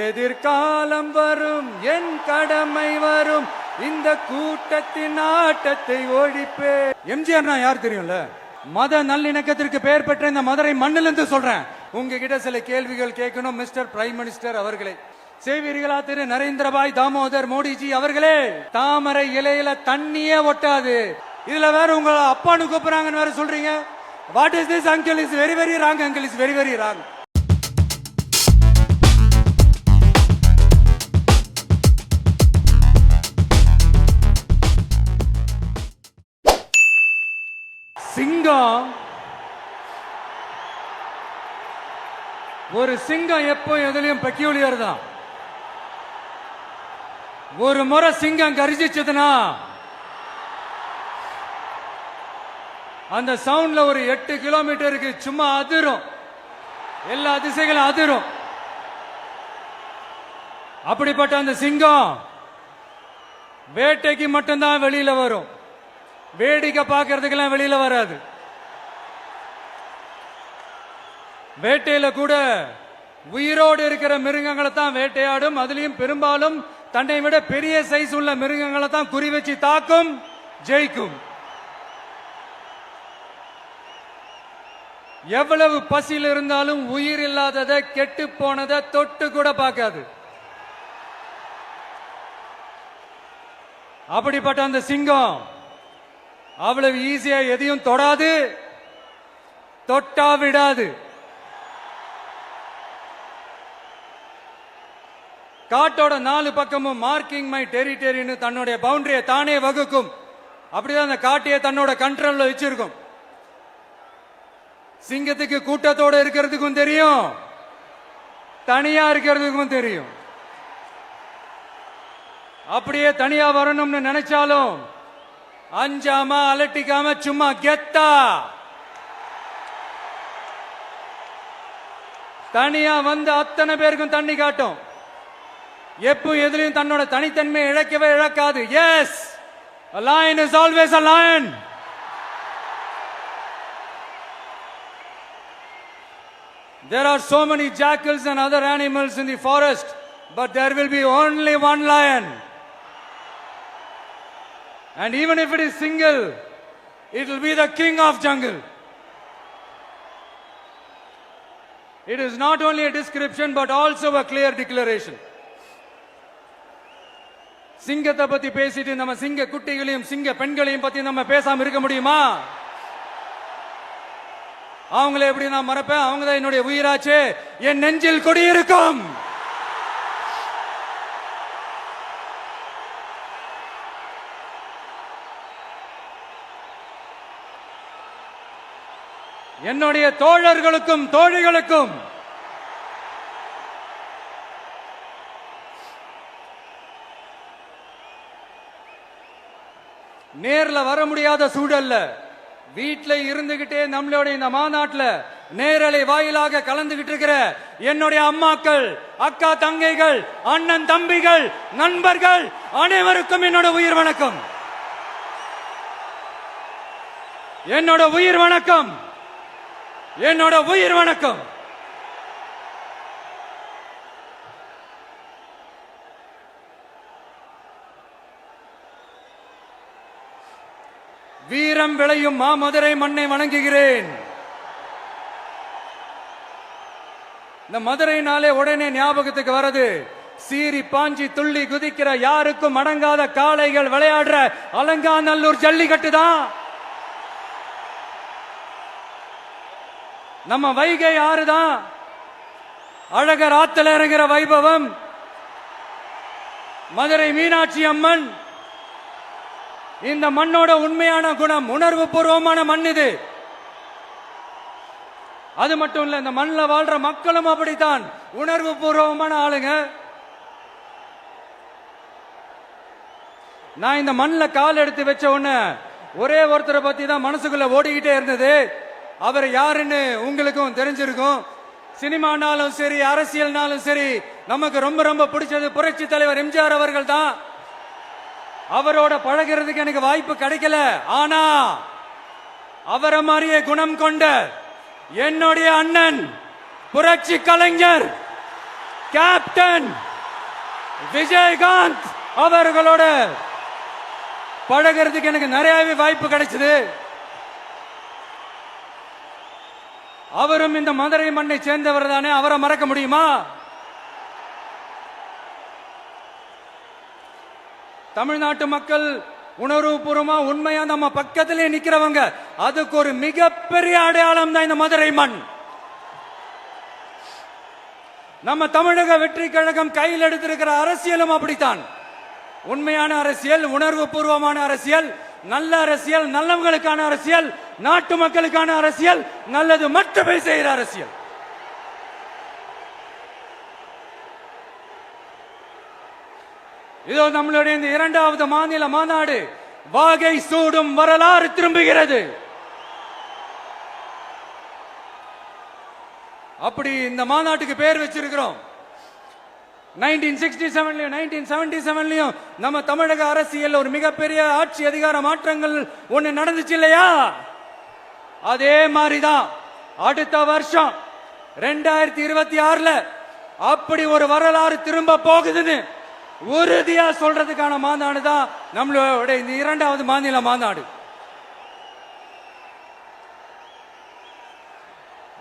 எதிர்காலம் வரும், என் கடமை வரும், இந்த கூட்டத்தின் ஆட்டத்தை ஒழிப்பே. எம்ஜிஆர் நான் யார் தெரியும்ல? மத நல்லிணக்கத்திற்கு பெயர் பெற்ற இந்த மதுரை மண்ணிலிருந்து சொல்றேன். உங்ககிட்ட சில கேள்விகள் கேட்கணும் மிஸ்டர் பிரைம் மினிஸ்டர் அவர்களே. செய்வீர்களா திரு நரேந்திரபாய் தாமோதர் மோடிஜி அவர்களே? தாமரை இலையில தண்ணியே ஒட்டாது, இதுல வேற உங்களை அப்பான்னு கூப்பிடுறாங்கன்னு வேற சொல்றீங்க. What is this uncle? Is very very wrong uncle, is very very wrong. சிங்கம், ஒரு சிங்கம் எப்போ எதுலயும் பெக்யூலியர் தான். ஒரு முறை சிங்கம் கரிச்சிச்சதுன்னா அந்த சவுண்ட்ல ஒரு 8 கிலோமீட்டருக்கு சும்மா அதிரும், எல்லா திசைகளும் அதிரும். அப்படிப்பட்ட அந்த சிங்கம் வேட்டைக்கு மட்டும்தான் வெளியில வரும், வேடிக்கை பார்க்கறதுக்கெல்லாம் வெளியில வராது. வேட்டையில கூட உயிரோடு இருக்கிற மிருகங்களை தான் வேட்டையாடும். அதுலயும் பெரும்பாலும் தன்னை விட பெரிய சைஸ் உள்ள மிருகங்களை தான் குறி வச்சு தாக்கும், ஜெயிக்கும். எவ்வளவு பசியில் இருந்தாலும் உயிர் இல்லாததை, கெட்டு போனதை தொட்டு கூட பார்க்காது. அப்படிப்பட்ட அந்த சிங்கம் அவ்வளவு ஈஸியா எதையும் தொடாது, தொட்டா விடாது. காட்டோட 4 பக்கமும் மார்க்கிங் மை டெரிட்டரின்னு தன்னுடைய பவுண்டரியை தானே வகுக்கும். அப்படிதான் அந்த காட்டையே தன்னோட கண்ட்ரோல்ல வச்சிருக்கும். சிங்கத்துக்கு கூட்டத்தோட இருக்கிறதுக்கும் தெரியும், தனியா இருக்கிறதுக்கும் தெரியும். அப்படியே தனியா வரணும்னு நினைச்சாலும் அஞ்சாம அலட்டிக்காம சும்மா கெத்தா தனியா வந்து அத்தனை பேருக்கும் தண்ணி காட்டும். எப்போ எதிலையும் தன்னோட தனித்தன்மையை இழக்கவே இழக்காது. Yes, a lion is always a lion. There are so many jackals and other animals in the forest, but there will be only one lion. And even if it is single, it will be the king of jungle. It is not only a description but also a clear declaration. சிங்கத்தை பத்தி பேசிட்டு நம்ம சிங்க குட்டிகளையும் சிங்க பெண்களையும் பத்தி நம்ம பேசாம இருக்க முடியுமா? அவங்களை எப்படி நான் மறப்பேன்? அவங்க தான் என்னுடைய உயிராச்சே, என் நெஞ்சில் குடியிருக்கும். என்னுடைய தோழர்களுக்கும் தோழிகளுக்கும் நேர்ல வர முடியாத சூழல்ல வீட்டில் இருந்துகிட்டே நம்மளோட இந்த மாநாட்டில் நேரலை வாயிலாக கலந்துகிட்டு இருக்கிற என்னுடைய அம்மாக்கள், அக்கா தங்கைகள், அண்ணன் தம்பிகள், நண்பர்கள் அனைவருக்கும் என்னோட உயிர் வணக்கம், என்னோட உயிர் வணக்கம், என்னோட உயிர் வணக்கம். வீரம் விளையும் மாமதுரை மண்ணை வணங்குகிறேன். இந்த மதுரைனாலே உடனே ஞாபகத்துக்கு வரது சீறி பாஞ்சி துள்ளி குதிக்கிற யாருக்கும் அடங்காத காளைகள் விளையாடுற அலங்காநல்லூர் ஜல்லிக்கட்டு தான். நம்ம வைகை ஆறுதான் அழகர் ஆத்துல இறங்குற வைபவம். மதுரை மீனாட்சி அம்மன் இந்த மண்ணோட உண்மையான குணம், உணர்வு பூர்வமான மண் இது. அது மட்டும் இல்ல, இந்த மண்ணில் வாழ்ற மக்களும் அப்படித்தான் உணர்வு பூர்வமான ஆளுங்க. நான் இந்த மண்ணில் கால் எடுத்து வச்ச உடனே ஒரே ஒருத்தரை பத்தி தான் மனசுக்குள்ள ஓடிக்கிட்டே இருந்தது. அவர் யாருன்னு உங்களுக்கும் தெரிஞ்சிருக்கும். சினிமானாலும் சரி, அரசியல்னாலும் சரி, நமக்கு ரொம்ப ரொம்ப பிடிச்சது புரட்சி தலைவர் எம்ஜிஆர் அவர்கள் தான். அவரோட பழகிறதுக்கு எனக்கு வாய்ப்பு கிடைக்கல. ஆனா அவரை மாதிரியே குணம் கொண்ட என்னுடைய அண்ணன் புரட்சி கலைஞர் கேப்டன் விஜயகாந்த் அவர்களோட பழகிறதுக்கு எனக்கு நிறையவே வாய்ப்பு கிடைச்சது. அவரும் இந்த மதுரை மண்ணை சேர்ந்தவர் தானே, அவரை மறக்க முடியுமா? தமிழ்நாட்டு மக்கள் உணர்வுபூர்வமா உண்மையா நம்ம பக்கத்திலே நிக்கிறவங்க, அதுக்கு ஒரு மிகப்பெரிய அடையாளம் தான் இந்த மதுரை மண். நம்ம தமிழக வெற்றி கழகம் கையில் எடுத்திருக்கிற அரசியலும் அப்படித்தான். உண்மையான அரசியல், உணர்வு பூர்வமான அரசியல், நல்ல அரசியல், நல்லவங்களுக்கான அரசியல், நாட்டு மக்களுக்கான அரசியல், நல்லது மட்டுமே செய்கிற அரசியல். இதோ நம்மளுடைய இந்த இரண்டாவது மாநில மாநாடு வாகை சூடும் வரலாறு திரும்புகிறது. அப்படி இந்த மாநாட்டுக்கு பேர் வச்சிருக்கிறோம். 1967லயும் 1977லயும் நம்ம தமிழக அரசியல் ஒரு மிகப்பெரிய ஆட்சி அதிகார மாற்றங்கள் ஒண்ணு நடந்துச்சு இல்லையா? அதே மாதிரிதான் அடுத்த வருஷம் 2026ல அப்படி ஒரு வரலாறு திரும்ப போகுதுன்னு உறுதியா சொல்றதுக்கான மாநாடு தான் நம்மளோட இந்த இரண்டாவது மாநில மாநாடு.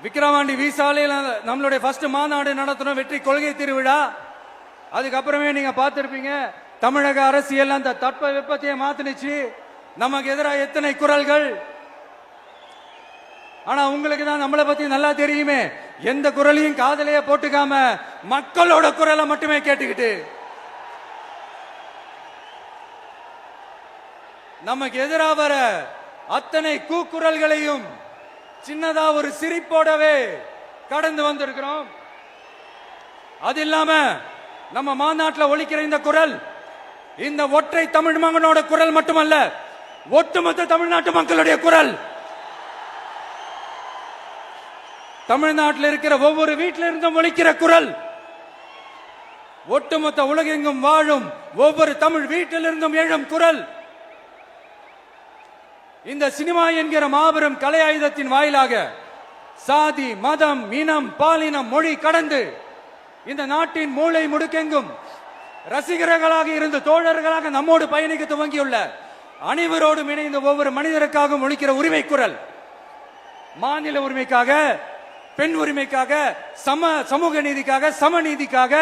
விக்கிரவாண்டி விசாலையில் நம்மளுடைய ஃபர்ஸ்ட் மாநாடு நடத்தணும், வெற்றி கொள்கை திருவிழா. அதுக்கப்புறமே நீங்க பார்த்திருப்பீங்க, தமிழக அரசியல் அந்த தட்ப வெப்பத்தையே மாத்தினுச்சு. நமக்கு எதிராக எத்தனை குரல்கள். ஆனா உங்களுக்கு தான் நம்மளை பத்தி நல்லா தெரியுமே, எந்த குரலையும் காதலையே போட்டுக்காம மக்களோட குரலை மட்டுமே கேட்டுக்கிட்டு நமக்கு எதிராக வர அத்தனை கூக்குரல்களையும் சின்னதா ஒரு சிரிப்போடவே கடந்து வந்திருக்கிறோம். அது இல்லாம நம்ம மாநாட்டில் ஒலிக்கிற இந்த குரல் இந்த ஒற்றை தமிழ் மகனோட குரல் மட்டுமல்ல, ஒட்டுமொத்த தமிழ்நாட்டு மக்களுடைய குரல். தமிழ்நாட்டில் இருக்கிற ஒவ்வொரு வீட்டில இருந்தும் ஒலிக்கிற குரல், ஒட்டுமொத்த உலகெங்கும் வாழும் ஒவ்வொரு தமிழ் வீட்டிலிருந்தும் எழும் குரல். இந்த சினிமா என்கிற மாபெரும் கலை ஆயுதத்தின் வாயிலாக சாதி, மதம், இனம், பாலினம், மொழி கடந்து இந்த நாட்டின் மூளை முடுக்கெங்கும் ரசிகர்களாக இருந்து தோழர்களாக நம்மோடு பயணிக்க துவங்கியுள்ள அனைவரோடும் இணைந்த ஒவ்வொரு மனிதருக்காகவும் ஒலிக்கிற உரிமை குரல். மாநில உரிமைக்காக, பெண் உரிமைக்காக, சமூக நீதிக்காக, சமநீதிக்காக,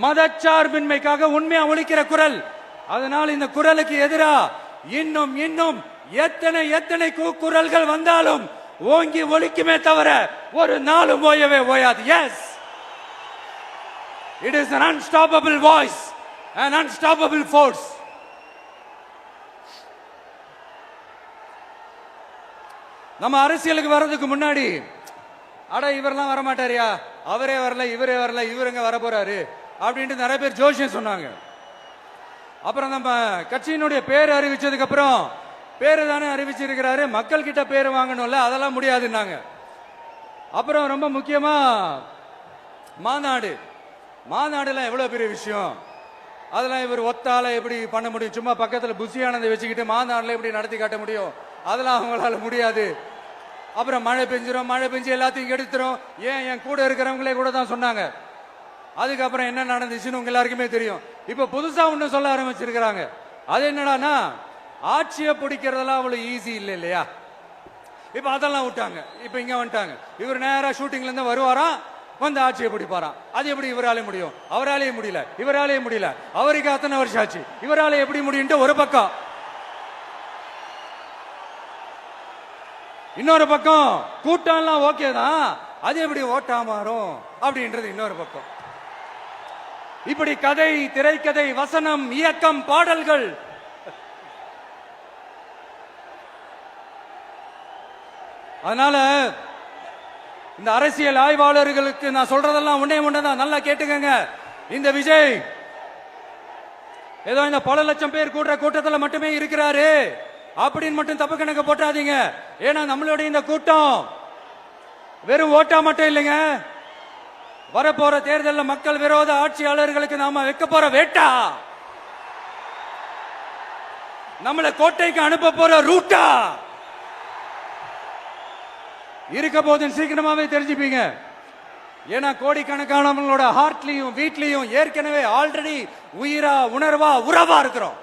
மதச்சார்பின்மைக்காக உண்மையா ஒலிக்கிற குரல். அதனால் இந்த குரலுக்கு எதிராக இன்னும் இன்னும் எத்தனை எத்தனை குரல்கள் வந்தாலும் ஓங்கி ஒலிக்குமே தவிர ஒரு நாளும் ஓயவே ஓயாது. Yes, it is an unstoppable voice, an unstoppable force. நம்ம அரசியலுக்கு வர்றதுக்கு முன்னாடி அட இவரெல்லாம் வரமாட்டாரியா, அவரே வரல, இவரே வரல, இவருங்க வர போறாரு அப்படின்ட்டு நிறைய பேர் ஜோஷியம் சொன்னாங்க. அப்புறம் நம்ம கட்சியினுடைய பேர் அறிவிச்சதுக்கு அப்புறம் பேரு தானே அறிவிச்சிருக்கிறாரு, மக்கள் கிட்ட பேர் வாங்கணும்ல, அதெல்லாம் முடியாதுன்னாங்க. அப்புறம் ரொம்ப முக்கியமா மாநாடுலாம் எவ்வளவு பெரிய விஷயம், அதெல்லாம் இவர் ஒத்தால எப்படி பண்ண முடியும், சும்மா பக்கத்துல புசியானதை வச்சுக்கிட்டு மாநாடுல எப்படி நடத்தி காட்ட முடியும், அதெல்லாம் அவங்களால முடியாது. அப்புறம் மழை பெஞ்சு எல்லாத்தையும் எடுத்துரும், ஏன் என் கூட இருக்கிறவங்களே கூட தான் சொன்னாங்க. அதுக்கப்புறம் என்ன நடந்துச்சுன்னு உங்க எல்லாருக்குமே தெரியும். இப்ப புதுசா ஒண்ணு சொல்ல ஆரம்பிச்சிருக்கிறாங்க. அது என்னடானா, ஆட்சியை பிடிக்கிறதெல்லாம் அவ்வளவு ஈஸி இல்லை இல்லையா. இப்ப அதெல்லாம் விட்டாங்க, இப்ப இங்க வந்துட்டாங்க. இவர் நேரா ஷூட்டிங்ல இருந்து வருவாராம், வந்து ஆட்சியை பிடிப்பாராம். அது எப்படி இவராலே முடியும், அவராலே முடியல, இவராலே முடியல, அவருக்கு அத்தனை வருஷம் ஆச்சு, இவராலே எப்படி முடியும் ஒரு பக்கம். இன்னொரு பக்கம் கூட்டம் எல்லாம் ஓகே தான், அது எப்படி ஓட்டா மாறும் அப்படின்றது இன்னொரு பக்கம். இப்படி கதை, திரைக்கதை, வசனம், இயக்கம், பாடல்கள், அதனால இந்த அரசியல் ஆய்வாளர்களுக்கு நான் சொல்றதெல்லாம் ஒன்னேதான், நல்லா கேட்டுக்கங்க. இந்த விஜய் ஏதோ இந்த பல லட்சம் பேர் கூடுற கூட்டத்தில் மட்டுமே இருக்கிறாரு அப்படின்னு மட்டும் தப்பு கணக்கு போட்டாதீங்க. ஏன்னா நம்மளுடைய இந்த கூட்டம் வெறும் ஓட்டா மட்டும் இல்லைங்க, வரப்போற தேர்தலில் மக்கள் விரோத ஆட்சியாளர்களுக்கு நாம வைக்க போற வேட்டா, நம்மளை கோட்டைக்கு அனுப்ப போற ரூட்டா இருக்க போதுன்னு சீக்கிரமாவே தெரிஞ்சுப்பீங்க. ஏன்னா கோடிக்கணக்கானவங்களோட ஹார்ட்லயும் வீட்லயும் ஏற்கனவே ஆல்ரெடி உயிரா உணர்வா உறவா இருக்கிறோம்.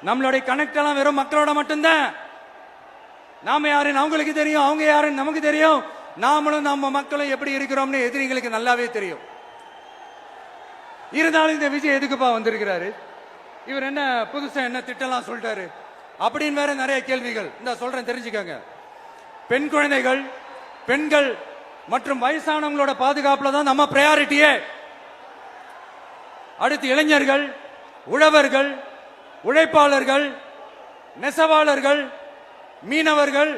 நம்மளுடைய கனெக்ட் எல்லாம் வெறும் மக்களோட மட்டும்தான். நாம யாருன்னு அவங்களுக்கு தெரியும், அவங்க யாருன்னு நமக்கு தெரியும். நாமளும் நம்ம மக்களும் எப்படி இருக்கிறோம்னு எதிரிகளுக்கு நல்லாவே தெரியும். இருந்தாலும் இந்த விஜய் எதுக்குப்பா வந்திருக்கிறாரு, இவர் என்ன புதுசா என்ன திட்டம்லாம் சொல்லிட்டாரு அப்படின்னு வேற நிறைய கேள்விகள். இந்த சொல்றேன் தெரிஞ்சுக்கோங்க. பெண் குழந்தைகள், பெண்கள் மற்றும் வயசானவங்களோட பாதுகாப்புல தான் நம்ம பிரையாரிட்டியே. அடுத்து இளைஞர்கள், உழவர்கள், உழைப்பாளர்கள், நெசவாளர்கள், மீனவர்கள்,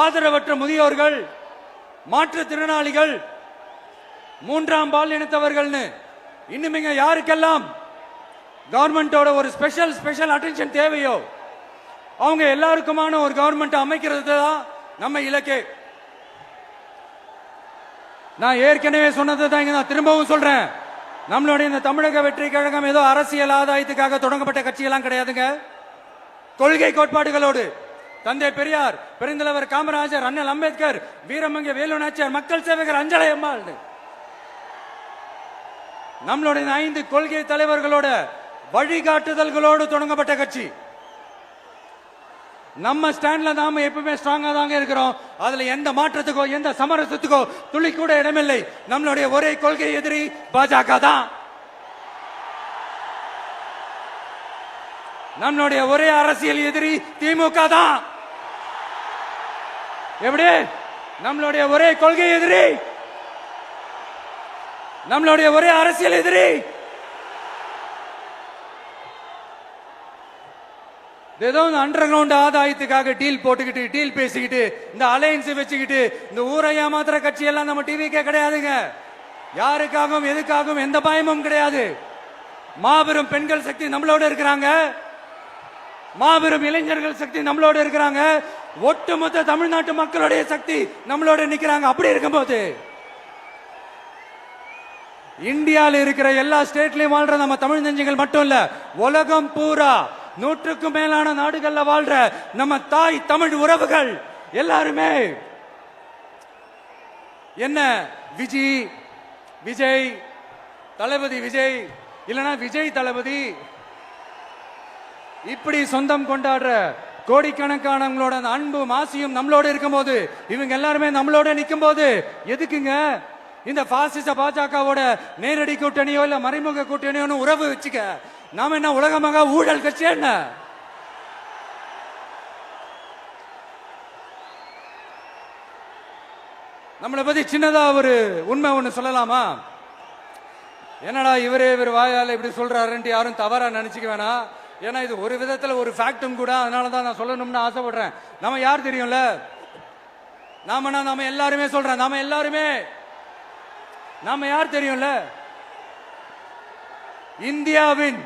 ஆதரவற்ற முதியோர்கள், மாற்றுத்திறனாளிகள், மூன்றாம் பால் இனத்தவர்கள்னு இன்னும் யாருக்கெல்லாம் கவர்மெண்டோட ஒரு ஸ்பெஷல் அட்டென்ஷன் தேவையோ அவங்க எல்லாருக்குமான ஒரு கவர்மெண்ட் அமைக்கிறது தான் நம்ம இலக்கே. நான் ஏற்கனவே சொன்னதை தான் இங்க நான் திரும்பவும் சொல்றேன். நம்மளுடைய இந்த தமிழக வெற்றி கழகம் ஏதோ அரசியல் ஆதாயத்துக்காக தொடங்கப்பட்ட கட்சியெல்லாம் கிடையாதுங்க. கொள்கை கோட்பாடுகளோடு தந்தை பெரியார், பெருந்தலைவர் காமராஜர், அண்ணல் அம்பேத்கர், வீரமங்க வேலு நாச்சியார், மக்கள் சேவகர் அஞ்சலை அம்மாள், நம்மளுடைய 5 கொள்கை தலைவர்களோட வழிகாட்டுதல்களோடு தொடங்கப்பட்ட கட்சி. நம்ம ஸ்டாண்ட்ல நாம எப்பவுமே ஸ்ட்ராங்கா தாங்க இருக்கிறோம். அதுல எந்த மாற்றத்துக்கோ எந்த சமரசத்துக்கோ துளி கூட இடமில்லை. நம்மளுடைய ஒரே கொள்கை எதிரி பாஜக தான். நம்மளுடைய ஒரே அரசியல் எதிரி திமுக தான். எப்படி? நம்மளுடைய ஒரே கொள்கை எதிரி, நம்மளுடைய ஒரே அரசியல் எதிரி ஏதோ அண்டர் கிரவுண்ட் ஆதாயத்துக்காக டீல் போட்டுக்கிட்டு டீல் பேசிக்கிட்டு இந்த அலையன்ஸ் வச்சுக்கிட்டு இந்த ஊரை ஏமாத்துற கட்சி எல்லாம் நம்ம டிவிக்கே கிடையாதுங்க. யாருக்காகவும் எதுக்காகவும் எந்த பயமும் கிடையாது. மாபெரும் பெண்கள் சக்தி நம்மளோட இருக்கிறாங்க, மாபெரும் இளைஞர்கள் சக்தி நம்மளோட இருக்கிறாங்க, ஒட்டுமொத்த தமிழ்நாட்டு மக்களுடைய சக்தி நம்மளோட நிக்கிறாங்க. அப்படி இருக்கும்போது இந்தியாவில் இருக்கிற எல்லா ஸ்டேட்லயும் வாழ்ற நம்ம தமிழ் நெஞ்சங்கள் மட்டும் இல்ல, உலகம் பூரா 100க்கும் மேலான நாடுகள்ல வாழ்ற நம்ம தாய் தமிழ் உறவுகள் எல்லாருமே என்ன விஜய் தளபதி விஜய் இல்லனா விஜய் தளபதி இப்படி சொந்தம் கொண்டாடுற கோடிக்கணக்கானவங்களோட அன்பு மாசியும் நம்மளோட இருக்கும் போது, இவங்க எல்லாருமே நம்மளோட நிற்கும் போது எதுக்குங்க இந்த பாசிச பாஜகவோட நேரடி கூட்டணியோ இல்ல மறைமுக கூட்டணியோ உறவு வச்சுக்க? நாம என்ன உலகமாக ஊழல் கட்சி? என்ன நம்மளை பத்தி சின்னதா ஒரு உண்மை ஒண்ணு சொல்லலாமா? என்னடா இவர் வாயால இப்படி சொல்றாருன்ட்டு யாரும் தவறா நினைச்சுக்க வேணாம். ஏன்னா இது ஒரு விதத்துல ஒரு ஃபேக்டும் கூட. அதனாலதான் நான் சொல்லணும்னு ஆசைப்படுறேன். நம்ம யார் தெரியும்ல? நாம எல்லாருமே சொல்றேன். நாம யார் தெரியும்ல? இந்தியாவின்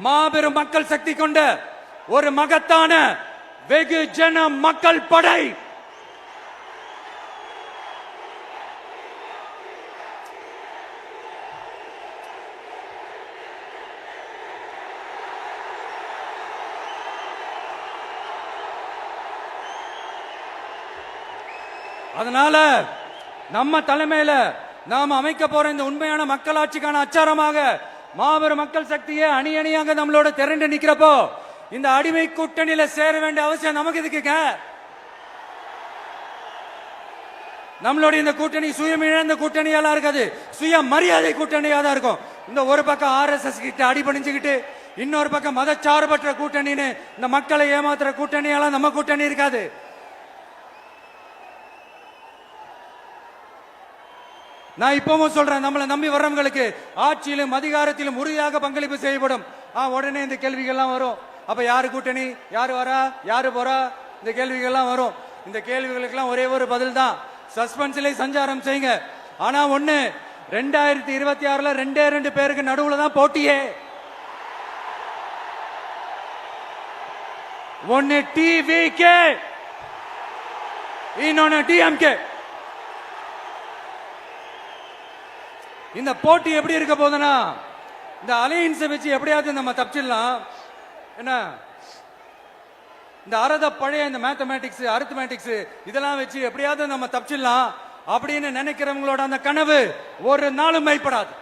மாபெரும் மக்கள் சக்தி கொண்ட ஒரு மகத்தான வெகுஜன மக்கள் படை. அதனால நம்ம தலைமையில நாம் அமைக்க போற இந்த உண்மையான மக்களாட்சிக்கான அச்சாரமாக மாபெரும் மக்கள் சக்தியை அணி அணியாக நம்மளோட திரண்டு நிக்கிறப்போ இந்த அடிமை கூட்டணியில சேர வேண்டிய அவசியம் நமக்கு இருக்குங்க. நம்மளுடைய இந்த கூட்டணி சுயம் இழந்த கூட்டணியெல்லாம் இருக்காது, சுய மரியாதை கூட்டணியா தான் இருக்கும். இந்த ஒரு பக்கம் RSS கிட்ட அடிபணிஞ்சுக்கிட்டு, இன்னொரு பக்கம் மதச்சார்பற்ற கூட்டணின்னு இந்த மக்களை ஏமாத்துற கூட்டணியெல்லாம் நம்ம கூட்டணி இருக்காது. நான் இப்பவும் சொல்றேன், நம்மளை நம்பி வர்றவங்களுக்கு ஆட்சியிலும் அதிகாரத்திலும் உறுதியாக பங்களிப்பு செய்யப்படும். உடனே இந்த கேள்விகள்லாம் வரும். அப்ப யாரு கூட்டணி, யாரு வரா, யாரு போறா, இந்த கேள்விகள்லாம் வரும். இந்த கேள்விகளுக்கெல்லாம் ஒரே ஒரு பதில் தான், சஸ்பென்ஸ்ல சஞ்சாரம் செய்யுங்க. ஆனா ஒண்ணு, 2026ல 2 பேருக்கு நடுவுல தான் போட்டியே. ஒன்னு டிவிகே, இன்னொன்னு டிஎம்கே. இந்த போட்டி எப்படி இருக்க போதுன்னா, இந்த அலையன்ஸை வச்சு எப்படியாவது நம்ம தப்பிச்சிடலாம். என்ன இந்த பழைய இந்த மேத்தமேட்டிக்ஸ் அரித்மேட்டிக்ஸ் இதெல்லாம் வச்சு எப்படியாவது நம்ம தப்பிச்சிடலாம். அப்படின்னு நினைக்கிறவங்களோட அந்த கனவு ஒரு நாளும் மெய்ப்படாது.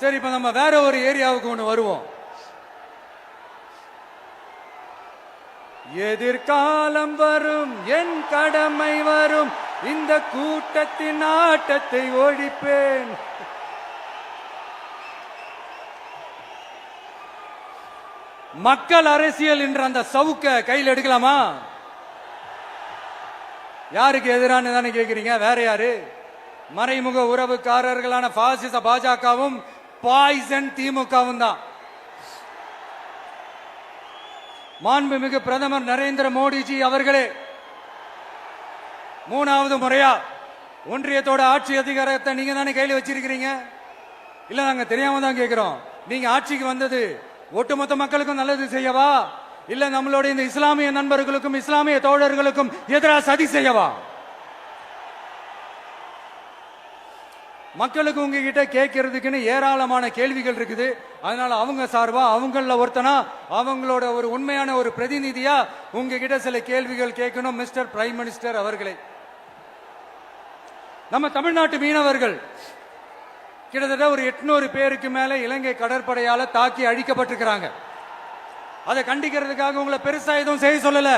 சரி, இப்ப நம்ம வேற ஒரு ஏரியாவுக்கு ஒண்ணு வருவோம். எதிர்காலம் வரும், என் கடமை வரும், இந்த கூட்டத்தின் ஆட்டத்தை ஒழிப்பேன். மக்கள் அரசியல் என்ற அந்த சவுக்க கையில் எடுக்கலாமா? யாருக்கு எதிரான தானே கேக்குறீங்க? வேற யாரு? மறைமுக உறவுக்காரர்களான பாசிச பாஜகவும் பாய்சன் திமுகவும் தான். மாண்புமிகு பிரதமர் நரேந்திர மோடிஜி அவர்களே, 3வது முறையா ஒன்றியத்தோட ஆட்சி அதிகாரத்தை நீங்க தானே கையில் வச்சிருக்கிறீங்க. இல்ல, நாங்க தெரியாம தான் கேட்கிறோம். நீங்க ஆட்சிக்கு வந்தது ஒட்டுமொத்த மக்களுக்கும் நல்லது செய்யவா, இல்ல நம்மளுடைய இந்த இஸ்லாமிய நண்பர்களுக்கும் இஸ்லாமிய தோழர்களுக்கும் எதிராக சதி செய்யவா? மக்களுக்கு உங்ககிட்ட கேட்கறதுக்குன்னு ஏராளமான கேள்விகள் இருக்குது. அதனால அவங்க சார்பா, அவங்கள ஒருத்தனா, அவங்களோட ஒரு உண்மையான ஒரு பிரதிநிதியா உங்ககிட்ட சில கேள்விகள் கேட்கணும். மிஸ்டர் பிரைம் மினிஸ்டர் அவர்களே, நம்ம தமிழ்நாட்டு மீனவர்கள் கிட்டத்தட்ட ஒரு 800 பேருக்கு மேல இலங்கை கடற்படையால தாக்கி அழிக்கப்பட்டிருக்கிறாங்க. அதை கண்டிக்கிறதுக்காக உங்களை பெருசா எதுவும் செய்ய சொல்லல,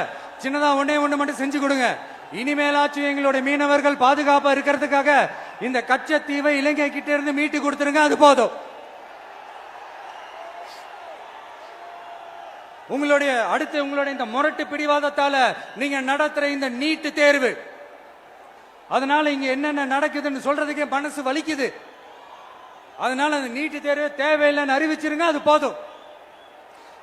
சின்னதா ஒண்ணே ஒண்ணு மட்டும் செஞ்சு கொடுங்க. இனிமேலாச்சும் எங்களுடைய மீனவர்கள் பாதுகாப்பா இருக்கிறதுக்காக இந்த கச்சத்தீவை இலங்கை கிட்ட இருந்து மீட்டு கொடுத்துருங்க, அது போதும். உங்களுடைய இந்த முரட்டு பிடிவாதத்தால நீங்க நடத்துற இந்த நீட்டு தேர்வு, அதனால இங்க என்னென்ன நடக்குதுன்னு சொல்றதுக்கே மனசு வலிக்குது. அதனால அந்த நீட்டு தேர்வு தேவையில்லைன்னு அறிவிச்சிருங்க, அது போதும்.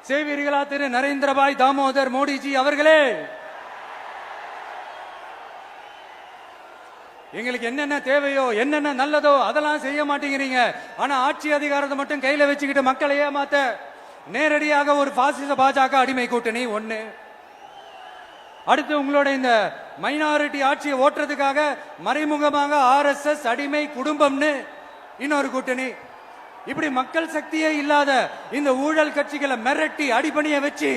செய்வீர்களா திரு நரேந்திரபாய் தாமோதர் மோடிஜி அவர்களே? எங்களுக்கு என்னென்ன தேவையோ, என்னென்ன நல்லதோ அதெல்லாம் செய்ய மாட்டேங்கிறீங்க. ஆனா ஆட்சி அதிகாரத்தை மட்டும் கையில வச்சுக்கிட்டு மக்களை ஏமாத்த நேரடியாக ஒரு பாசிச பாஜக அடிமை கூட்டணி ஒண்ணு. அடுத்து உங்களோட இந்த மைனாரிட்டி ஆட்சியை ஓட்டுறதுக்காக மறைமுகமாக RSS அடிமை குடும்பம்னு இன்னொரு கூட்டணி. இப்படி மக்கள் சக்தியே இல்லாத இந்த ஊழல் கட்சிகளை மிரட்டி அடிபணிய வச்சு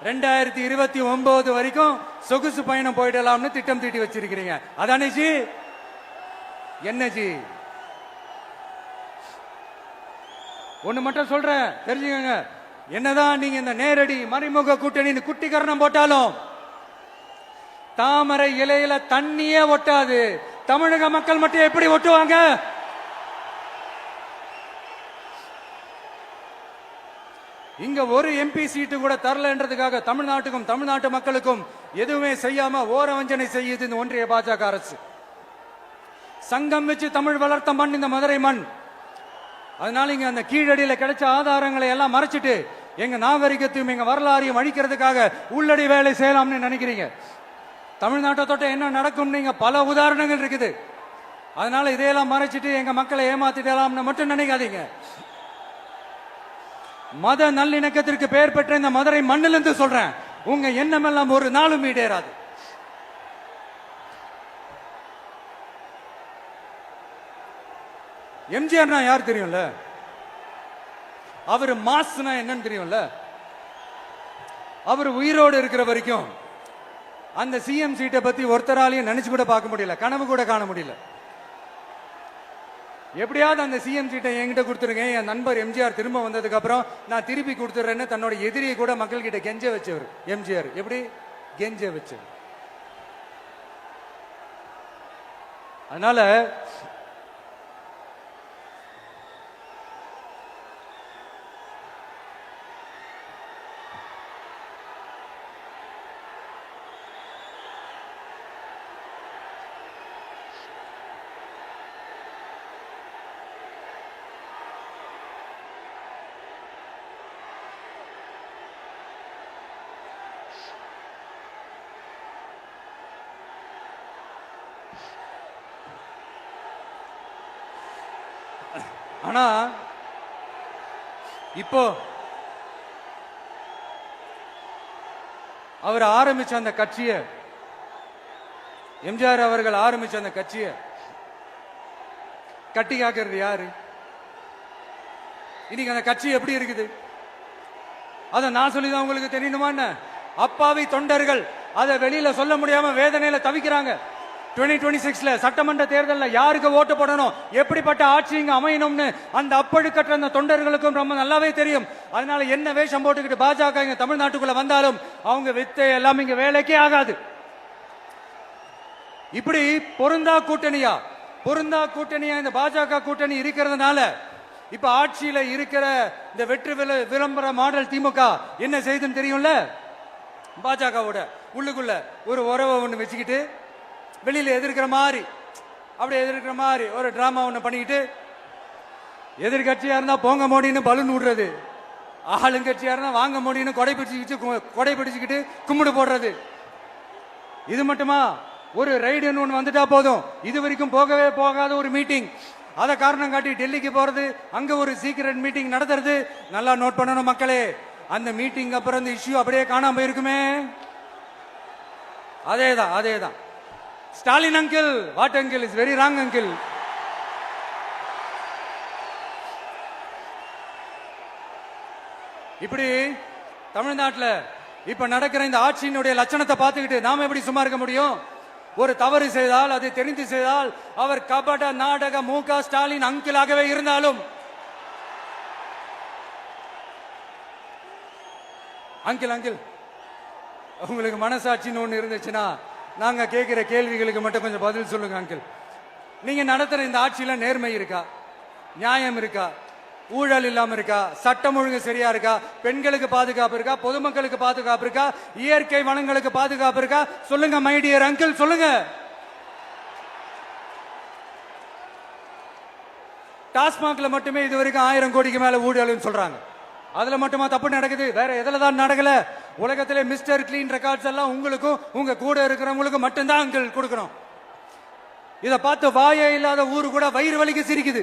2029 வரைக்கும் சொகுசு பயணம் போயிடலாம்னு திட்டம் தீட்டி வச்சிருக்கிறீங்க. அதானே ஜி? என்ன ஜி? ஒண்ணு மட்டும் சொல்றேன், தெரிஞ்சுக்கங்க. என்னதான் நீங்க இந்த நேரடி மறைமுக கூட்டணி குட்டிகரணம் போட்டாலும் தாமரை இலையில தண்ணியே ஒட்டாது. தமிழக மக்கள் மட்டும் எப்படி ஒட்டுவாங்க? இங்க ஒரு MP சீட்டு கூட தரலன்றதுக்காக தமிழ்நாட்டுக்கும் தமிழ்நாட்டு மக்களுக்கும் எதுவுமே செய்யாம ஓரவஞ்சனை செய்யுது இந்த ஒன்றிய பாஜக அரசு. சங்கம் வச்சு தமிழ் வளர்த்த மண் இந்த மதுரை மண். அதனால இங்க அந்த கீழடியில கிடைச்ச ஆதாரங்களை எல்லாம் மறைச்சிட்டு எங்க நாகரிகத்தையும் எங்க வரலாறையும் அழிக்கிறதுக்காக உள்ளடி வேலை செய்யலாம்னு நினைக்கிறீங்க. தமிழ்நாட்டை தொட்ட என்ன நடக்கும் நீங்க பல உதாரணங்கள் இருக்குது. அதனால இதையெல்லாம் மறைச்சிட்டு எங்க மக்களை ஏமாத்திடலாம்னு மட்டும் நினைக்காதீங்க. மத நல்லிணக்கத்திற்கு பெயர் பெற்ற இந்த மதுரை மண்ணிலிருந்து சொல்றேன், உங்க எண்ணம் எல்லாம் ஒரு நாளும் ஈடேறாது. எம்ஜிஆர்னா யார் தெரியும்ல? அவர் மாஸ்னா என்னன்னு தெரியும்ல? அவர் உயிரோடு இருக்கிற வரைக்கும் அந்த சிஎம் சீட்டை பத்தி ஒருத்தராலையும் நினைச்சு கூட பார்க்க முடியல, கனவு கூட காண முடியல. எப்படியாவது அந்த சிஎம் சீட்டை என்கிட்ட கொடுத்துருங்க, என் நண்பர் எம்ஜிஆர் திரும்ப வந்ததுக்கு அப்புறம் நான் திருப்பி கொடுத்துறேன்னு தன்னோட எதிரியை கூட மக்கள் கிட்ட கெஞ்ச வச்சவர் எம்ஜிஆர். எப்படி கெஞ்ச வச்சவர்? அதனால ஆனா இப்போ அவர் ஆரம்பிச்ச அந்த கட்சியை, எம்ஜிஆர் அவர்கள் ஆரம்பிச்ச அந்த கட்சியை கட்டி காக்கிறது யாரு? இன்னைக்கு அந்த கட்சி எப்படி இருக்குது? அத நான் சொல்லிதான் உங்களுக்கு தெரியணுமா என்ன? அப்பாவி தொண்டர்கள் அதை வெளியில சொல்ல முடியாம வேதனையில தவிக்கிறாங்க. 2026 சட்டமன்ற தேர்தலில் யாருக்கு ஓட்டு போடணும், எப்படிப்பட்ட ஆட்சி இங்க அமையணும்னு அந்த அப்பழுக்கற்ற அந்த தொண்டர்களுக்கும் ரொம்ப நல்லாவே தெரியும். அதனால என்ன வேஷம் போட்டுக்கிட்டு பாஜக இங்க தமிழ்நாட்டுக்குள்ள வந்தாலும் அவங்க வித்தை எல்லாம் இங்க வேலைக்கே ஆகாது. இப்படி பொருந்தா கூட்டணியா இந்த பாஜக கூட்டணி இருக்கிறதுனால இப்ப ஆட்சியில இருக்கிற இந்த வெற்றி விளம்பர மாடல் திமுக என்ன செய்யுதுன்னு தெரியும்ல. பாஜகவோட உள்ளுக்குள்ள ஒரு உறவை ஒண்ணு வச்சுக்கிட்டு வெளியில எதிர்க்கிற மாதிரி ஒரு டிராமா ஒண்ணு பண்ணிக்கிட்டு, எதிர்கட்சியா இருந்தா போங்க மோடின்னு பலூன் விடுறது, ஆளுங்கட்சியா இருந்தா வாங்க மோடின்னு கொடை பிடிச்சுக்கிட்டு கும்பிடு போடுறது. இது மட்டுமா? ஒரு ரைடுன்னு ஒன்று வந்துட்டா போதும், இது வரைக்கும் போகவே போகாத ஒரு மீட்டிங், அதை காரணம் காட்டி டெல்லிக்கு போறது, அங்க ஒரு சீக்கிரட் மீட்டிங் நடத்துறது. நல்லா நோட் பண்ணணும் மக்களே, அந்த மீட்டிங் அப்புறம் இந்த இஷ்யூ அப்படியே காணாம போயிருக்குமே. அதேதான் Stalin uncle, what uncle is very wrong uncle. இப்படி தமிழ்நாட்டில் இப்ப நடக்கிற இந்த ஆட்சியினுடைய லட்சணத்தை பார்த்துக்கிட்டு நாம எப்படி சும்மா இருக்க முடியும்? ஒரு தவறு செய்தால், அதை தெரிந்து செய்தால், அவர் கபட நாடக மு.க. ஸ்டாலின் அங்கிளாகவே இருந்தாலும், அங்கிள் உங்களுக்கு மனசாட்சின்னு ஒண்ணு இருந்துச்சுன்னா நாங்க கேட்கிற கேள்விகளுக்கு மட்டும் கொஞ்சம் பதில் சொல்லுங்க அங்கிள். நீங்க நடத்துற இந்த ஆட்சியில நேர்மை இருக்கா, நியாயம் இருக்கா, ஊழல் இல்லாம இருக்கா, சட்டம் ஒழுங்கு சரியா இருக்கா, பெண்களுக்கு பாதுகாப்பு இருக்கா, பொதுமக்களுக்கு பாதுகாப்பு இருக்கா, இயற்கை வளங்களுக்கு பாதுகாப்பு இருக்கா? சொல்லுங்க மை டியர் அங்கிள், சொல்லுங்க. டாஸ்மாக்ல மட்டுமே இது வரைக்கும் 1000 கோடிக்கு மேல ஊழல் சொல்றாங்க. அதுல மட்டுமா தப்பு நடக்குது? வேற எதுல தான் நடக்கல? உலகத்திலே மிஸ்டர் கிளீன் ரெக்கார்ட்ஸ் எல்லாம் உங்களுக்கும் உங்க கூட இருக்கிறவங்களுக்கும் மட்டும்தான் அங்கிள் கொடுக்கணும். இதை பார்த்து வாயே இல்லாத ஊரு கூட வயிறு வலிக்கு சிரிக்குது.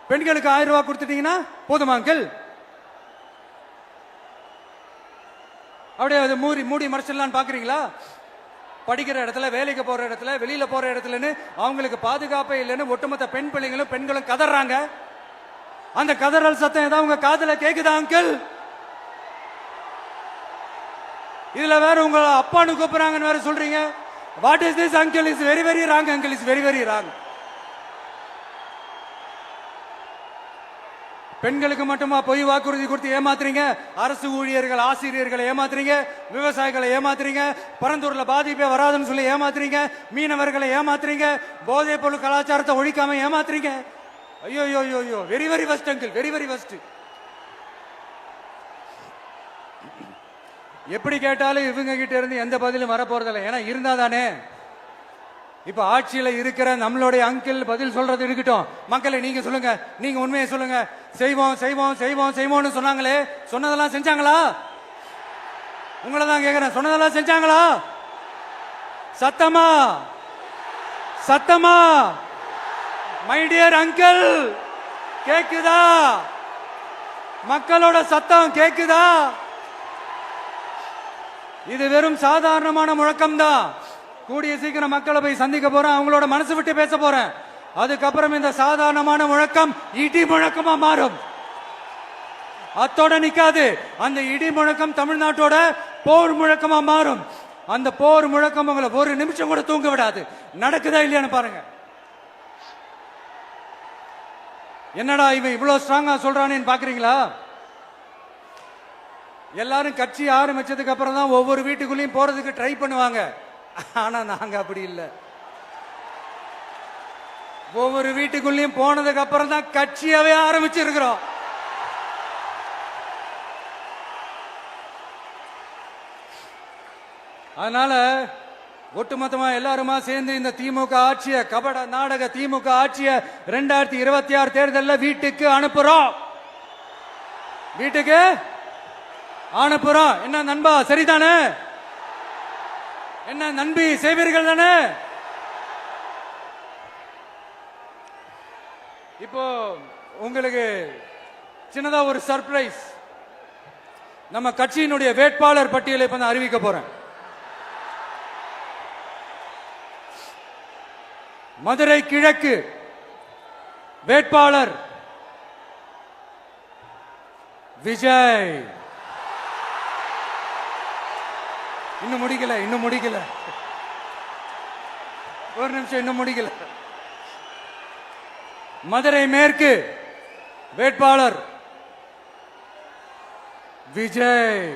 பெண்களுக்கு 1000 ரூபாய் கொடுத்துட்டீங்கன்னா போதுமா அங்கிள்? அப்படியே அது மூடி மறைச்சிடலான்னு பாக்குறீங்களா? படிக்கிற இடத்துல, வேலைக்கு போற இடத்துல, வெளியில போற இடத்துலன்னு அவங்களுக்கு பாதுகாப்பே இல்லைன்னு ஒட்டுமொத்த பெண்களும் கதறாங்க. அந்த கதறல் சத்தம் ஏதாவது உங்க காதுல கேக்குதா அங்கிள்? இதுல வேற உங்க அப்பான்னு கூப்பிடுறாங்கன்னு வேற சொல்றீங்க. What is this uncle? Is very very wrong uncle, is very very wrong. பெண்களுக்கு மட்டுமா பொய் வாக்குறுதி கொடுத்து ஏமாத்துறீங்க? அரசு ஊழியர்கள், ஆசிரியர்களை ஏமாத்துறீங்க, விவசாயிகளை ஏமாத்துறீங்க, பரந்தூர்ல பாதிப்பே வராதுன்னு சொல்லி ஏமாத்துறீங்க, மீனவர்களை ஏமாத்துறீங்க, போதைப் பொருள் கலாச்சாரத்தை ஒழிக்காம ஏமாத்துறீங்க. ஐயோ, very very first uncle, very very first. எப்படி கேட்டாலும் இவங்க கிட்ட இருந்து எந்த பதிலும் வரப்போறதில்லை. ஏன்னா இருந்தா தானே. இப்ப ஆட்சியில இருக்கிற நம்மளுடைய அங்கிள் பதில் சொல்றது இருக்கட்டும். மக்களை நீங்க சொல்லுங்க, நீங்க உண்மையை சொல்லுங்க. செய்வோம்னு சொன்னாங்களே, சொன்னதெல்லாம் செஞ்சாங்களா? உங்களை தான் கேக்குறேன், சொன்னதெல்லாம் செஞ்சாங்களா? சத்தமா மை டியர் அங்கிள், கேக்குதா? மக்களோட சத்தம் கேக்குதா? இது வெறும் சாதாரணமான முழக்கம் தான். கூடிய சீக்கிரம் மக்களை போய் சந்திக்க போறேன், அவங்களோட மனசு விட்டு பேச போறேன். அதுக்கப்புறம் இந்த சாதாரணமான முழக்கம் இடி முழக்கமா மாறும். அத்தோட நிக்காது. அந்த இடி முழக்கம் தமிழ்நாட்டோட போர் முழக்கமா மாறும். அந்த போர் முழக்கம் உங்களை ஒரு நிமிஷம் கூட தூங்க விடாது. நடக்குதா இல்லையான்னு பாருங்க. என்னடா இவன் இவ்வளவு ஸ்ட்ராங்கா சொல்றானேன்னு பாக்குறீங்களா? எல்லாரும் கட்சி ஆரம்பிச்சதுக்கு அப்புறம் தான் ஒவ்வொரு வீட்டுக்குள்ளேயும் போறதுக்கு ட்ரை பண்ணுவாங்க. ஆனா நாங்க அப்படி இல்லை. ஒவ்வொரு வீட்டுக்குள்ளேயும் போனதுக்கு அப்புறம் தான் கட்சியாவே ஆரம்பிச்சிருக்கிறோம். அதனால ஒட்டுமொத்தமா எல்லாருமா சேர்ந்து இந்த திமுக ஆட்சிய, கபட நாடக திமுக ஆட்சிய 2026 தேர்தலில் வீட்டுக்கு அனுப்புறோம். வீட்டுக்கு அனுப்புறோம். என்ன நண்பா, சரிதானே? என்ன நண்பி, செய்வீர்கள் தானே? இப்போ உங்களுக்கு சின்னதா ஒரு சர்ப்ரைஸ். நம்ம கட்சியினுடைய வேட்பாளர் பட்டியலை இப்ப அறிவிக்க போறேன். மதுரை கிழக்கு வேட்பாளர் விஜய். இன்னும் முடிக்கல. ஒரு நிமிஷம், இன்னும் முடிக்கல. மதுரை மேற்கு வேட்பாளர் விஜய்.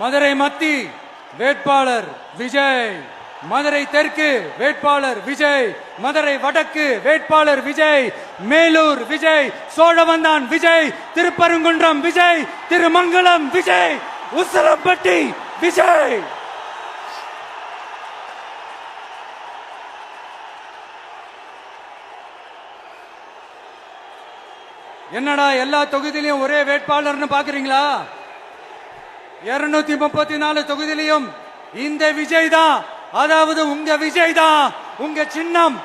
மதுரை மத்தி வேட்பாளர் விஜய். மதுரை தெற்கு வேட்பாளர் விஜய். மதுரை வடக்கு வேட்பாளர் விஜய். மேலூர் விஜய். சோழவந்தான் விஜய். திருப்பரங்குன்றம் விஜய். திருமங்கலம் விஜய். உசிலம்பட்டி விஜய். என்னடா எல்லா தொகுதியிலையும் ஒரே வேட்பாளர்னு பாக்குறீங்களா? 234 தொகுதியிலையும் இந்த விஜய் தான், அதாவது உங்க விஜய் தான் உங்க சின்னம்.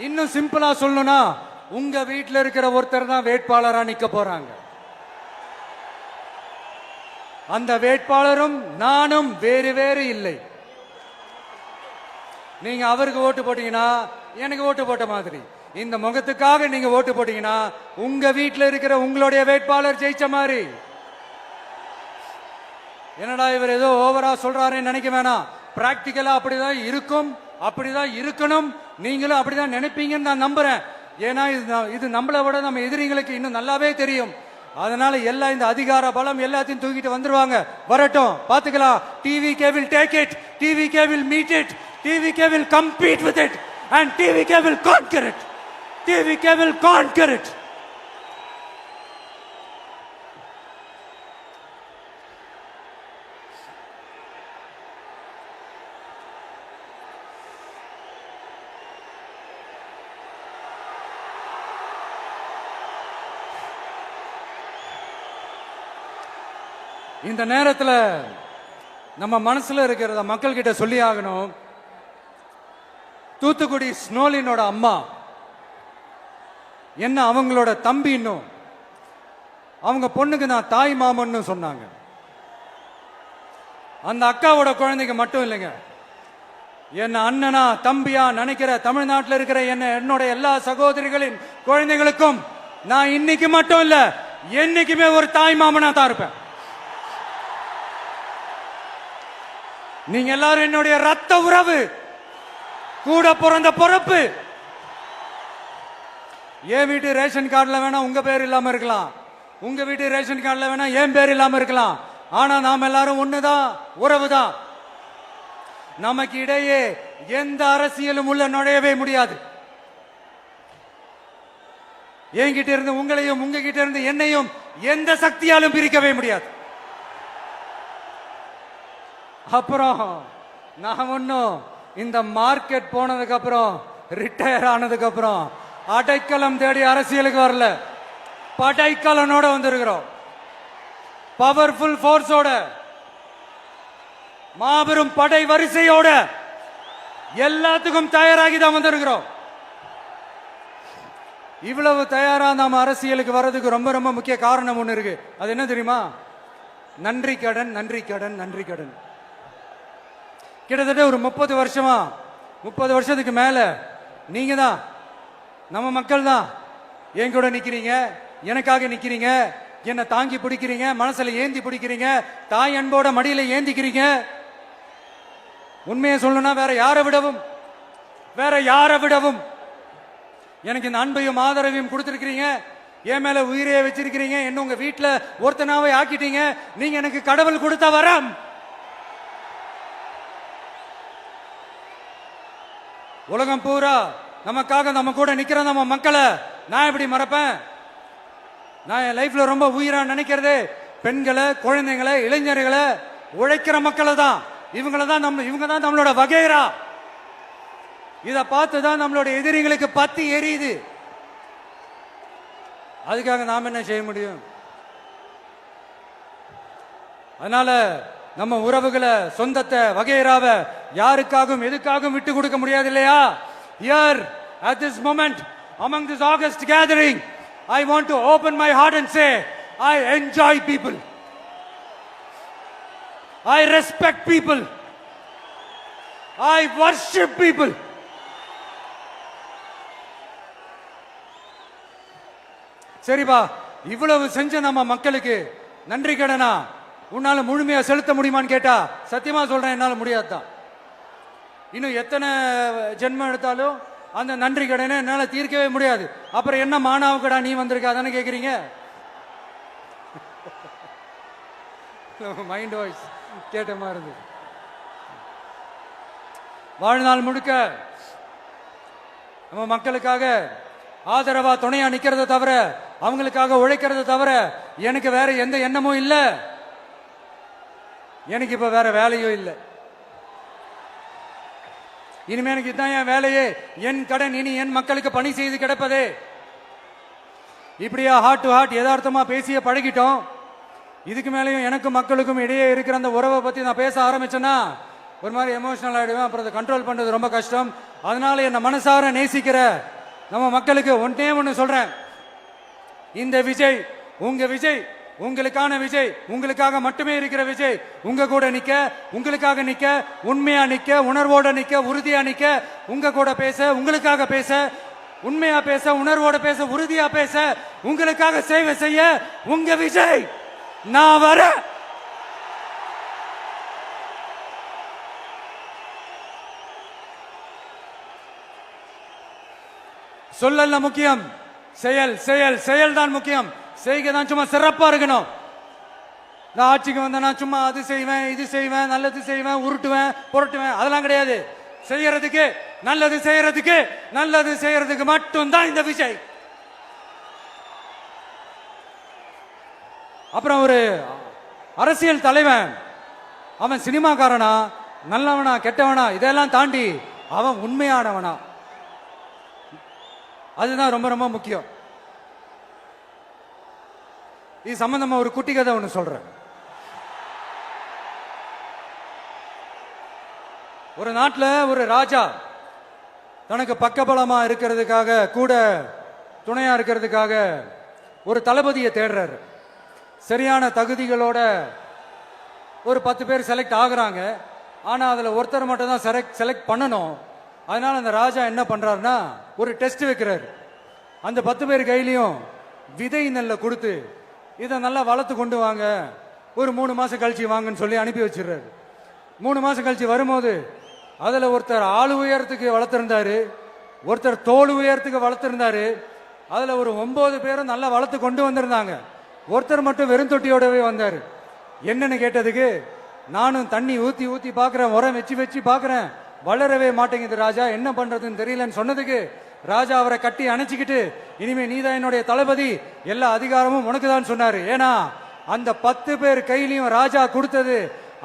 இன்னும் சிம்பிளா சொல்லணும்னா உங்க வீட்டில் இருக்கிற ஒருத்தர் தான் வேட்பாளரா நிக்க போறாங்க. அந்த வேட்பாளரும் நானும் வேறு வேறு இல்லை. நீங்க அவருக்கு ஓட்டு போட்டீங்கன்னா எனக்கு ஓட்டு போட்ட மாதிரி, இந்த முகத்துக்காக நீங்க ஓட்டு போட்டீங்கன்னா உங்க வீட்டில் இருக்கிற உங்களுடைய வேட்பாளர் ஜெயிச்ச மாதிரி. என்னடா இவர் ஏதோ ஓவரா சொல்றாருன்னு நினைக்க வேணாம். பிராக்டிக்கலா அப்படிதான் இருக்கும், அப்படிதான் இருக்கணும். நீங்களும் அப்படிதான் நினைப்பீங்கன்னு நான் நம்புறேன். ஏன்னா இது நம்மளை விட நம்ம எதிரிங்களுக்கு இன்னும் நல்லாவே தெரியும். அதனால எல்லாம் இந்த அதிகார பலம் எல்லாத்தையும் தூக்கிட்டு வந்துருவாங்க. வரட்டும், பாத்துக்கலாம். TVK will take it, TVK will meet it, TVK will compete with it and TVK will conquer it. TVK will conquer it. இந்த நேரத்தில் நம்ம மனசுல இருக்கிறத மக்கள் கிட்ட சொல்லி ஆகணும். தூத்துக்குடி ஸ்னோலினோட அம்மா என்ன அவங்களோட தம்பி, இன்னும் அவங்க பொண்ணுக்கு நான் தாய் மாமன்னு சொன்னாங்க. அந்த அக்காவோட குழந்தைக்கு மட்டும் இல்லைங்க, என்ன அண்ணனா தம்பியா நினைக்கிற தமிழ்நாட்டில் இருக்கிற என்னோட எல்லா சகோதரிகளின் குழந்தைகளுக்கும் நான் இன்னைக்கு மட்டும் இல்ல, என்னைக்குமே ஒரு தாய் மாமனா தான் இருப்பேன். நீங்க எல்லாரும் என்னுடைய ரத்த உறவு, கூட பிறந்த பொறுப்பு. என் வீட்டு ரேஷன் கார்டுல வேணா உங்க பேர் இல்லாம இருக்கலாம், உங்க வீட்டு ரேஷன் கார்டுல வேணா என் பேர் இல்லாம இருக்கலாம். ஆனா நாம் எல்லாரும் ஒண்ணுதான், உறவுதான். நமக்கு இடையே எந்த அரசியலும் உள்ள நுழையவே முடியாது. என்கிட்ட இருந்து உங்களையும் உங்ககிட்ட இருந்து என்னையும் எந்த சக்தியாலும் பிரிக்கவே முடியாது. அப்புறம் நான் ஒன்னும் இந்த மார்க்கெட் போனதுக்கு அப்புறம், ரிட்டையர் ஆனதுக்கு அப்புறம் அடைக்கலம் தேடி அரசியலுக்கு வரல. படைக்கலனோட வந்திருக்கிறோம். பவர்ஃபுல் போர்ஸோட, மாபெரும் படை வரிசையோட, எல்லாத்துக்கும் தயாராகி தான் வந்திருக்கிறோம். இவ்வளவு தயாரா நாம அரசியலுக்கு வர்றதுக்கு ரொம்ப ரொம்ப முக்கிய காரணம் ஒண்ணு இருக்கு. அது என்ன தெரியுமா? நன்றி கடன், நன்றி கடன், நன்றி கடன். கிட்டத்தட்ட ஒரு 30 வருஷமா, 30 வருஷத்துக்கு மேல நீங்க தான், நம்ம மக்கள் தான் என் கூட நிக்கிறீங்க, எனக்காக நிக்கிறீங்க, என்னை தாங்கி பிடிக்கிறீங்க, மனசுல ஏந்தி பிடிக்கிறீங்க, தாய் அன்போட மடியில ஏந்திக்கிறீங்க. உண்மையை சொல்லணும்னா வேற யாரை விடவும் எனக்கு இந்த அன்பையும் ஆதரவையும் கொடுத்திருக்கிறீங்க. என் மேல உயிரையே வச்சிருக்கிறீங்க. என்ன உங்க வீட்டுல ஒருத்தனாவே ஆக்கிட்டீங்க. நீங்க எனக்கு கடவுள் கொடுத்த வரம். உலகம் பூரா நமக்காக நம்ம கூட நிக்கிற நம்ம மக்களை நான் எப்படி மறப்பேன்? நான் என் லைஃப்ல ரொம்ப உயிரா நினைக்கிறதே பெண்களை, குழந்தைங்களை, இளைஞர்களை, உழைக்கிற மக்களை தான். இவங்க தான் நம்மளோட வகைரா. இத பார்த்துதான் நம்மளோட எதிரிகளுக்கு பத்தி எரியுது. அதுக்காக நாம என்ன செய்ய முடியும்? அதனால நம்ம உறவுகளை, சொந்தத்தை, வகைராவை யாருக்காகவும் எதுக்காகவும் விட்டு கொடுக்க முடியாது இல்லையா? Here at this moment among this August gathering, I want to open my heart and say I enjoy people, I respect people, I worship people. சரிப்பா, இவ்வளவு செஞ்ச நம்ம மக்களுக்கு நன்றி கடனா உன்னால முழுமையா செலுத்த முடியுமான்னு கேட்டா சத்தியமா சொல்றேன், என்னால முடியாதுதான். இன்னும் எத்தனை ஜென்மம் எடுத்தாலும் அந்த நன்றி கடனை என்னால தீர்க்கவே முடியாது. அப்புறம் என்ன மானாவுக்கடா நீ வந்திருக்க தானே கேக்குறீங்க. மைண்ட் வாய்ஸ் கேட்ட மாதிரி இருந்தது. வாழ்நாள் முழுக்க நம்ம மக்களுக்காக ஆதரவா துணையா நிக்கிறத தவிர, அவங்களுக்காக உழைக்கிறத தவிர எனக்கு வேற எந்த எண்ணமும் இல்ல. எனக்கு இப்ப வேற வேலையும் இல்லை. இனிமே எனக்கு இதுதான் என் வேலையே, என் கடன். இனி என் மக்களுக்கு பணி செய்து கிடப்பதே. இப்படியா ஹார்ட் டு ஹார்ட் யதார்த்தமா பேசிய பழகிட்டோம். இதுக்கு மேலேயும் எனக்கும் மக்களுக்கும் இடையே இருக்கிற அந்த உறவை பத்தி நான் பேச ஆரம்பிச்சேன்னா ஒரு மாதிரி எமோஷனல் ஆயிடுவேன். அப்புறம் அதை கண்ட்ரோல் பண்றது ரொம்ப கஷ்டம். அதனால என்ன மனசார நேசிக்கிற நம்ம மக்களுக்கு ஒன்னே ஒன்று சொல்றேன். இந்த விஜய் உங்க விஜய், உங்களுக்கான விஜய், உங்களுக்காக மட்டுமே இருக்கிற விஜய். உங்க கூட நிக்க, உங்களுக்காக நிக்க, உண்மையா நிக்க, உணர்வோட நிக்க, உறுதியா நிக்க, உங்க கூட பேச, உங்களுக்காக பேச, உண்மையா பேச, உணர்வோட பேச, உறுதியா பேச, உங்களுக்காக சேவை செய்ய உங்க விஜய் நான் வர. சொல்லல முக்கியம், செயல் செயல் செயல் தான் முக்கியம். செய்கை தான் சும்மா சிறப்பா இருக்கணும். நான் ஆட்சிக்கு வந்தேன்னா சும்மா அது செய்வேன், இது செய்வேன், நல்லது செய்வேன், உருட்டுவேன், புரட்டுவேன், அதெல்லாம் கிடையாது. செய்யறதுக்கு, நல்லது செய்யறதுக்கு, நல்லது செய்யறதுக்கு மட்டும்தான் இந்த விஜய். அப்புறம் ஒரு அரசியல் தலைவன் அவன் சினிமாக்காரனா, நல்லவனா, கெட்டவனா, இதெல்லாம் தாண்டி அவன் உண்மையானவனா, அதுதான் ரொம்ப ரொம்ப முக்கியம். இது சம்பந்தமா ஒரு குட்டி கதை ஒன்று சொல்றேன். ஒரு நாட்டில் ஒரு ராஜா தனக்கு பக்கபலமா இருக்கிறதுக்காக, கூட துணையா இருக்கிறதுக்காக ஒரு தளபதியை தேடுறாரு. சரியான தகுதிகளோட ஒரு 10 பேர் செலக்ட் ஆகுறாங்க. ஆனா அதுல ஒருத்தர் மட்டும் தான் செலக்ட் பண்ணணும். அதனால அந்த ராஜா என்ன பண்றாருன்னா ஒரு டெஸ்ட் வைக்கிறாரு. அந்த 10 பேர் கையிலையும் விதை நெல்லை கொடுத்து இதை நல்லா வளர்த்து கொண்டு வாங்க, ஒரு 3 மாசம் கழிச்சு வாங்கன்னு சொல்லி அனுப்பி வச்சிடுறாரு. 3 மாசம் கழிச்சு வரும்போது அதுல ஒருத்தர் ஆளு உயரத்துக்கு வளர்த்திருந்தாரு, ஒருத்தர் தோல் உயரத்துக்கு வளர்த்திருந்தாரு. அதுல ஒரு 9 பேரும் நல்லா வளர்த்து கொண்டு வந்திருந்தாங்க. ஒருத்தர் மட்டும் வெறும் தொட்டியோடவே வந்தாரு. என்னன்னு கேட்டதுக்கு, நானும் தண்ணி ஊத்தி ஊத்தி பாக்குறேன், உரம் வச்சு வச்சு பாக்குறேன், வளரவே மாட்டேங்குது ராஜா, என்ன பண்றதுன்னு தெரியலன்னு சொன்னதுக்கு ராஜா அவரை கட்டி அணைச்சிக்கிட்டு, இனிமே நீதான் என்னுடைய தளபதி, எல்லா அதிகாரமும் உனக்கு தான் சொன்னாரு. ஏன்னா அந்த 10 பேர் கையிலையும் ராஜா கொடுத்தது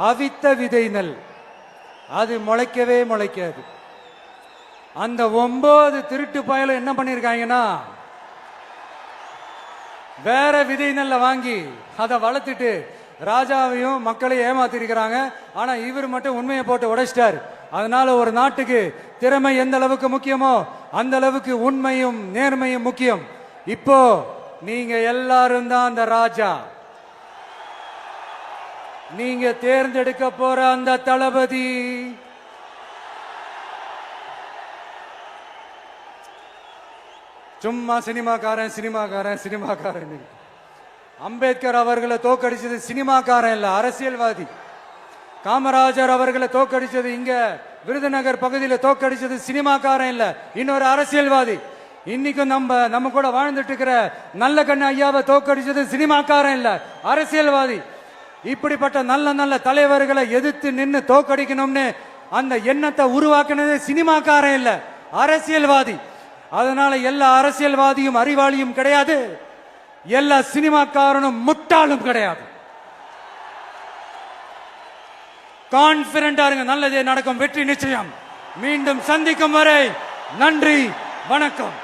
அவித்த விதை நெல், அது முளைக்கவே முளைக்காது. அந்த 9 திருட்டு பயலும் என்ன பண்ணிருக்காங்கன்னா வேற விதை நெல்ல வாங்கி அதை வளர்த்துட்டு ராஜாவையும் மக்களையும் ஏமாத்திருக்கிறாங்க. ஆனா இவர் மட்டும் உண்மையை போட்டு உடைச்சிட்டாரு. அதனால ஒரு நாட்டுக்கு திறமை எந்த அளவுக்கு முக்கியமோ அந்த அளவுக்கு உண்மையும் நேர்மையும் முக்கியம். இப்போ நீங்க எல்லாரும் தான் அந்த ராஜா. நீங்க தேர்ந்தெடுக்க போற அந்த தளபதி சும்மா சினிமாக்காரன் சினிமாக்காரன் சினிமாக்காரன். அம்பேத்கர் அவர்களை தோக்கடிச்சது சினிமாக்காரன் இல்ல, அரசியல்வாதி. காமராஜர் அவர்களை தோக்கடிச்சது, இங்க விருதுநகர் பகுதியில் தோக்கடிச்சது சினிமாக்காரன் இல்ல, இன்னொரு அரசியல்வாதி. இன்னைக்கும் நம்ம கூட வாழ்ந்துட்டு இருக்கிற நல்ல கண்ணு ஐயாவை தோக்கடிச்சது சினிமாக்காரன் இல்ல, அரசியல்வாதி. இப்படிப்பட்ட நல்ல நல்ல தலைவர்களை எதிர்த்து நின்று தோக்கடிக்கணும்னு அந்த எண்ணத்தை உருவாக்குனது சினிமாக்காரன் இல்ல, அரசியல்வாதி. அதனால எல்லா அரசியல்வாதியும் அறிவாளியும் கிடையாது, எல்லா சினிமாக்காரனும் முட்டாளும் கிடையாது. கான்பிடண்டா இருங்க, நல்லதே நடக்கும், வெற்றி நிச்சயம். மீண்டும் சந்திக்கும் வரை நன்றி, வணக்கம்.